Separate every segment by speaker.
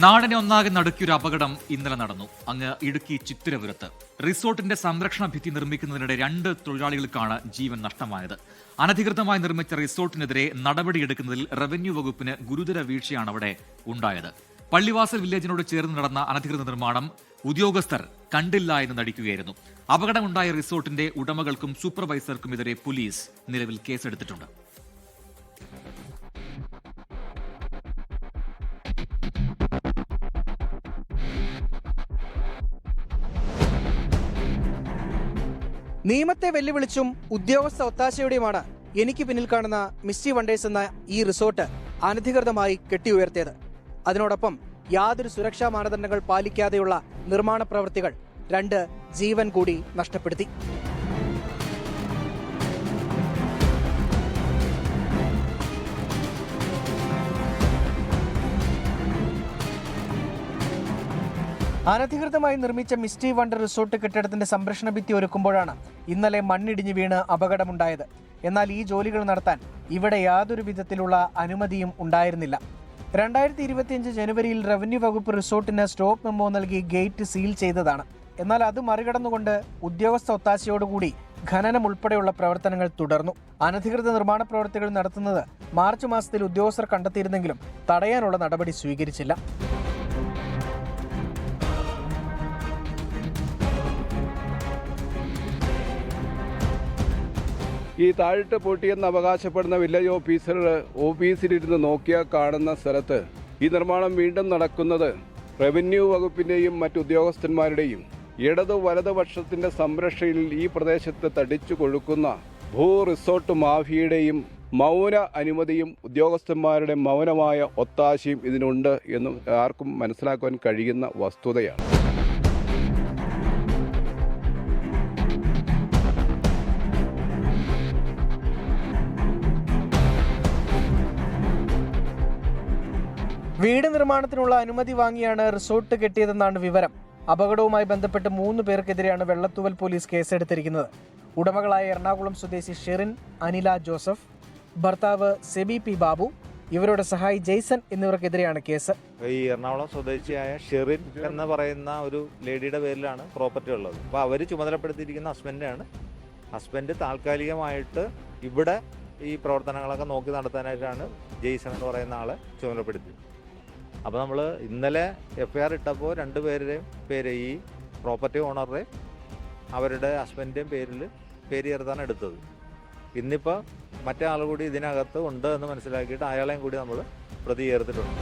Speaker 1: നാടിനെ ഒന്നാകെ നടുക്കിയൊരു അപകടം ഇന്നലെ നടന്നു. അങ്ങ് ഇടുക്കി ചിത്തിരപുരത്ത് റിസോർട്ടിന്റെ സംരക്ഷണ ഭിത്തി നിർമ്മിക്കുന്നതിനിടെ 2 തൊഴിലാളികൾക്കാണ് ജീവൻ നഷ്ടമായത്. അനധികൃതമായി നിർമ്മിച്ച റിസോർട്ടിനെതിരെ നടപടിയെടുക്കുന്നതിൽ റവന്യൂ വകുപ്പിന് ഗുരുതര വീഴ്ചയാണ് അവിടെ ഉണ്ടായത്. പള്ളിവാസൽ വില്ലേജിനോട് ചേർന്ന് നടന്ന അനധികൃത നിർമ്മാണം ഉദ്യോഗസ്ഥർ കണ്ടില്ല എന്ന് നടിക്കുകയായിരുന്നു. അപകടമുണ്ടായ റിസോർട്ടിന്റെ ഉടമകൾക്കും സൂപ്പർവൈസർക്കുമെതിരെ പോലീസ് നിലവിൽ കേസെടുത്തിട്ടുണ്ട്.
Speaker 2: നിയമത്തെ വെല്ലുവിളിച്ചും ഉദ്യോഗസ്ഥ ഒത്താശയോടെയുമാണ് എനിക്ക് പിന്നിൽ കാണുന്ന മിസ്റ്റി വണ്ടേഴ്സ് എന്ന ഈ റിസോർട്ട് അനധികൃതമായി കെട്ടിയുയർത്തിയത്. അതിനോടൊപ്പം യാതൊരു സുരക്ഷാ മാനദണ്ഡങ്ങൾ പാലിക്കാതെയുള്ള നിർമ്മാണ പ്രവൃത്തികൾ 2 ജീവൻ കൂടി നഷ്ടപ്പെടുത്തി. അനധികൃതമായി നിർമ്മിച്ച മിസ്റ്റി വണ്ടർ റിസോർട്ട് കെട്ടിടത്തിന്റെ സംരക്ഷണ ഭിത്തി ഒരുക്കുമ്പോഴാണ് ഇന്നലെ മണ്ണിടിഞ്ഞു വീണ് അപകടമുണ്ടായത്. എന്നാൽ ഈ ജോലികൾ നടത്താൻ ഇവിടെ യാതൊരു വിധത്തിലുള്ള അനുമതിയും ഉണ്ടായിരുന്നില്ല. 2025 ജനുവരിയിൽ റവന്യൂ വകുപ്പ് റിസോർട്ടിന് സ്റ്റോപ്പ് മെമ്മോ നൽകി ഗേറ്റ് സീൽ ചെയ്തതാണ്. എന്നാൽ അത് മറികടന്നുകൊണ്ട് ഉദ്യോഗസ്ഥ ഒത്താശയോടുകൂടി ഖനനം ഉൾപ്പെടെയുള്ള പ്രവർത്തനങ്ങൾ തുടർന്നു. അനധികൃത നിർമ്മാണ പ്രവൃത്തികൾ നടത്തുന്നത് മാർച്ച് മാസത്തിൽ ഉദ്യോഗസ്ഥർ കണ്ടെത്തിയിരുന്നെങ്കിലും തടയാനുള്ള നടപടി സ്വീകരിച്ചില്ല.
Speaker 3: ഈ താഴിട്ട് പൊട്ടിയെന്ന് അവകാശപ്പെടുന്ന വില്ലേജ് ഓഫീസിലിരുന്ന് നോക്കിയാൽ കാണുന്ന സ്ഥലത്ത് ഈ നിർമ്മാണം വീണ്ടും നടക്കുന്നത് റവന്യൂ വകുപ്പിൻ്റെയും മറ്റു ഉദ്യോഗസ്ഥന്മാരുടെയും ഇടതു വലതുപക്ഷത്തിൻ്റെ സംരക്ഷയിൽ ഈ പ്രദേശത്ത് തടിച്ചു കൊഴുക്കുന്ന റിസോർട്ട് മാഫിയയുടെയും മൗന അനുമതിയും ഉദ്യോഗസ്ഥന്മാരുടെ മൗനമായ ഒത്താശയും ഇതിനുണ്ട് എന്ന് ആർക്കും മനസ്സിലാക്കുവാൻ കഴിയുന്ന വസ്തുതയാണ്.
Speaker 2: വീട് നിർമ്മാണത്തിനുള്ള അനുമതി വാങ്ങിയാണ് റിസോർട്ട് കെട്ടിയതെന്നാണ് വിവരം. അപകടവുമായി ബന്ധപ്പെട്ട് 3 പേർക്കെതിരെയാണ് വെള്ളത്തൂവൽ പോലീസ് കേസെടുത്തിരിക്കുന്നത്. ഉടമകളായ എറണാകുളം സ്വദേശി ഷെറിൻ അനില ജോസഫ്, ഭർത്താവ് സെബി പി ബാബു, ഇവരുടെ സഹായി ജെയ്സൺ എന്നിവർക്കെതിരെയാണ് കേസ്.
Speaker 4: ഈ എറണാകുളം സ്വദേശിയായ ഷെറിൻ എന്ന് പറയുന്ന ഒരു ലേഡിയുടെ പേരിലാണ് പ്രോപ്പർട്ടി ഉള്ളത്. അപ്പോൾ അവർ ചുമതലപ്പെടുത്തിയിരിക്കുന്ന ഹസ്ബൻഡ് താൽക്കാലികമായിട്ട് ഇവിടെ ഈ പ്രവർത്തനങ്ങളൊക്കെ നോക്കി നടത്താനായിട്ടാണ് ജെയ്സൺ എന്ന് പറയുന്ന ആളെ ചുമതലപ്പെടുത്തിയത്. അപ്പോൾ നമ്മൾ ഇന്നലെ FIR ഇട്ടപ്പോൾ 2 പേരുടെയും പേര്, ഈ പ്രോപ്പർട്ടി ഓണറുടെ അവരുടെ ഹസ്ബൻഡിൻ്റെയും പേര് ചേർത്താണ് എടുത്തത്. ഇന്നിപ്പോൾ മറ്റേ ആൾ കൂടി ഇതിനകത്ത് ഉണ്ട് എന്ന് മനസ്സിലാക്കിയിട്ട് അയാളെയും കൂടി നമ്മൾ പ്രതി ചേർത്തിട്ടുണ്ട്.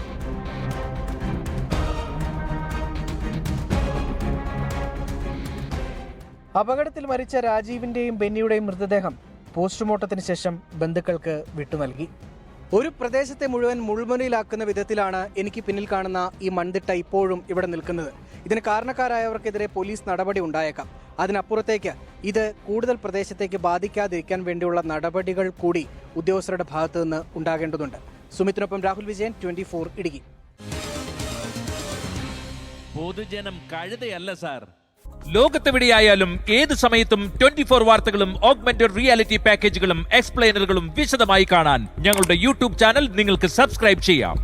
Speaker 2: അപകടത്തിൽ മരിച്ച രാജീവിന്റെയും ബെന്നിയുടെയും മൃതദേഹം പോസ്റ്റ്മോർട്ടത്തിന് ശേഷം ബന്ധുക്കൾക്ക് വിട്ടു നൽകി. ഒരു പ്രദേശത്തെ മുഴുവൻ മുൾമുനയിലാക്കുന്ന വിധത്തിലാണ് എനിക്ക് പിന്നിൽ കാണുന്ന ഈ മൺതിട്ട ഇപ്പോഴും ഇവിടെ നിൽക്കുന്നത്. ഇതിന് കാരണക്കാരായവർക്കെതിരെ പോലീസ് നടപടി ഉണ്ടായേക്കാം. അതിനപ്പുറത്തേക്ക് ഇത് കൂടുതൽ പ്രദേശത്തേക്ക് ബാധിക്കാതിരിക്കാൻ വേണ്ടിയുള്ള നടപടികൾ കൂടി ഉദ്യോഗസ്ഥരുടെ ഭാഗത്തു നിന്ന് ഉണ്ടാകേണ്ടതുണ്ട്. സുമിത്തിനൊപ്പം രാഹുൽ വിജയൻ, 24 ഇടുക്കി.
Speaker 5: പൊതുജനം കഴുതയല്ല സാർ. ലോകത്തെവിടെയായാലും ഏത് സമയത്തും 24 വാർത്തകളും ഓഗ്മെന്റഡ് റിയാലിറ്റി പാക്കേജുകളും എക്സ്പ്ലെയിനറുകളും വിശദമായി കാണാൻ ഞങ്ങളുടെ യൂട്യൂബ് ചാനൽ നിങ്ങൾക്ക് സബ്സ്ക്രൈബ് ചെയ്യാം.